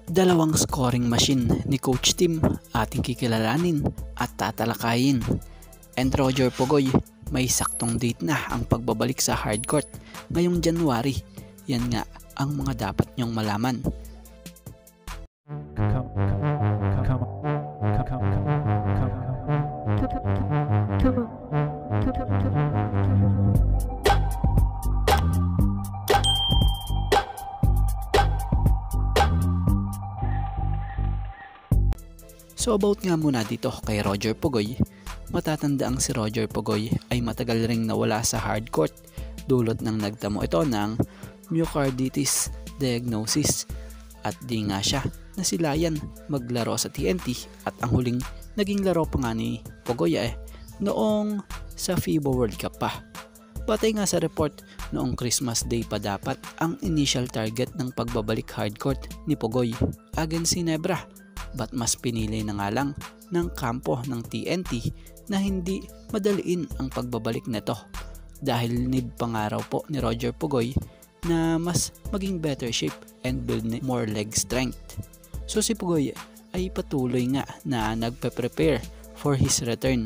Dalawang scoring machine ni Coach Tim ating kikilalanin at tatalakayin. And Roger Pugoy, may saktong date na ang pagbabalik sa hardcourt ngayong January. Yan nga ang mga dapat nyong malaman. So about nga muna dito kay Roger Pugoy, matatandaang si Roger Pugoy ay matagal ring nawala sa hardcourt dulot ng nagtamo ito ng myocarditis diagnosis at di nga siya nasilayan maglaro sa TNT at ang huling naging laro pa nga ni Pugoy noong sa FIBA World Cup pa. Batay nga sa report, noong Christmas Day pa dapat ang initial target ng pagbabalik hardcourt ni Pugoy against Ginebra. But mas pinili na nga lang ng kampo ng TNT na hindi madaliin ang pagbabalik nito dahil need pangaraw po ni Roger Pugoy na mas maging better shape and build more leg strength. So si Pugoy ay patuloy nga na nagpe-prepare for his return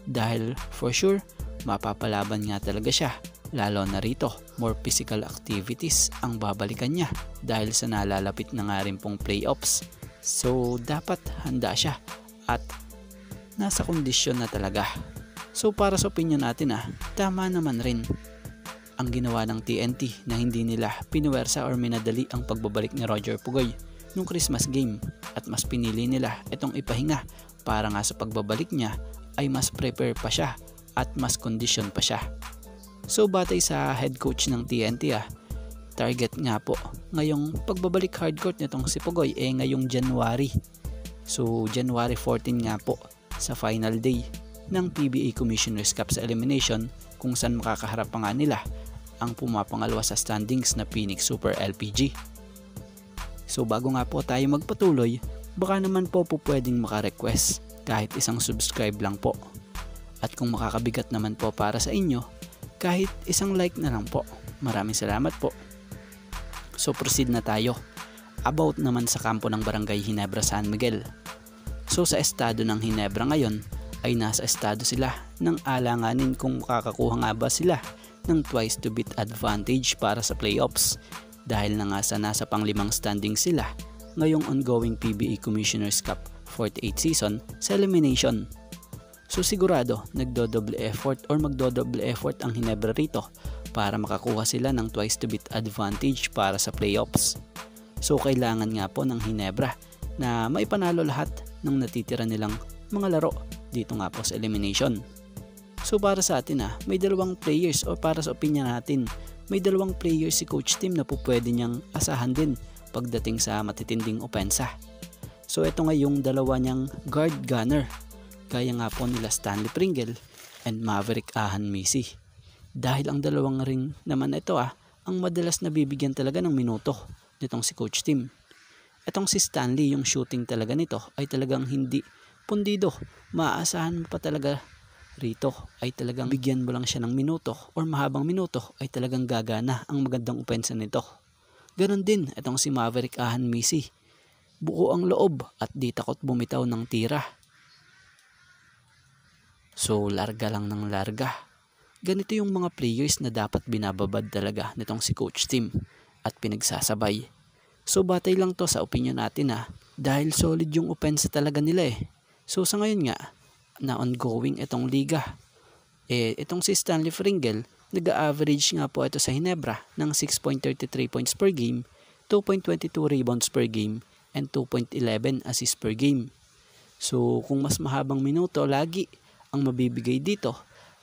dahil for sure mapapalaban nga talaga siya, lalo na rito more physical activities ang babalikan niya dahil sa nalalapit na nga rin pong playoffs. So dapat handa siya at nasa kondisyon na talaga. So para sa opinion natin tama naman rin ang ginawa ng TNT na hindi nila pinuwersa or minadali ang pagbabalik ni Roger Pugoy nung Christmas game at mas pinili nila itong ipahinga para nga sa pagbabalik niya ay mas prepare pa siya at mas kondisyon pa siya. So batay sa head coach ng TNT target nga po ngayong pagbabalik hardcourt nitong si Pugoy ngayong January. So January 14 nga po sa final day ng PBA Commissioner's Cup sa elimination kung saan makakaharap pa nga nila ang pumapangalwa sa standings na Phoenix Super LPG. So bago nga po tayo magpatuloy, baka naman po pwedeng maka-request kahit isang subscribe lang po. At kung makakabigat naman po para sa inyo, kahit isang like na lang po. Maraming salamat po. So proceed na tayo. About naman sa kampo ng Barangay Ginebra San Miguel. So sa estado ng Ginebra ngayon ay nasa estado sila ng alanganin kung makakakuha nga ba sila ng twice to beat advantage para sa playoffs dahil na nga sa nasa pang-5 standing sila ngayong ongoing PBA Commissioner's Cup 48 season sa elimination. So sigurado magdo-double effort ang Ginebra rito para makakuha sila ng twice to beat advantage para sa playoffs. So kailangan nga po ng Ginebra na maipanalo lahat ng natitira nilang mga laro dito nga po sa elimination. So para sa atin may dalawang players o para sa opinion natin, may dalawang players si Coach Tim na po pwede niyang asahan din pagdating sa matitinding opensa. So ito nga yung dalawa niyang guard gunner, kaya nga po nila Stanley Pringle and Maverick Ahan Misi. Dahil ang dalawang ring naman ito ang madalas nabibigyan talaga ng minuto nitong si Coach Tim. Itong si Stanley, yung shooting talaga nito ay talagang hindi pundido. Maaasahan mo pa talaga rito ay talagang bigyan mo lang siya ng minuto or mahabang minuto ay talagang gagana ang magandang opensa nito. Ganon din itong si Maverick Ahan Misi. Buo ang loob at di takot bumitaw ng tira. So larga lang ng larga. Ganito yung mga players na dapat binababad talaga nitong si Coach Tim at pinagsasabay. So batay lang to sa opinion natin dahil solid yung opensa talaga nila So sa ngayon nga na ongoing itong liga, itong si Stanley Pringle nag-average nga po ito sa Ginebra ng 6.33 points per game, 2.22 rebounds per game, and 2.11 assists per game. So kung mas mahabang minuto lagi ang mabibigay dito,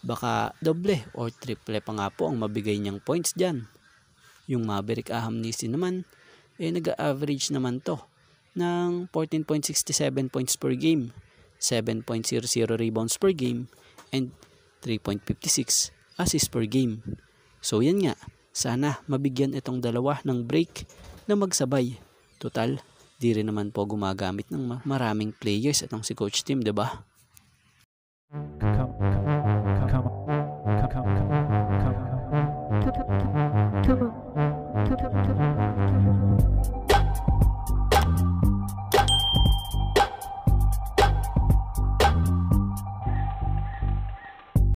baka doble or triple pa nga po ang mabigay niyang points dyan. Yung Maverick Ahan Misi naman, nag-average naman to ng 14.67 points per game, 7.00 rebounds per game, and 3.56 assists per game. So yan nga, sana mabigyan itong dalawa ng break na magsabay. Total, di rin naman po gumagamit ng maraming players itong si Coach Tim, diba?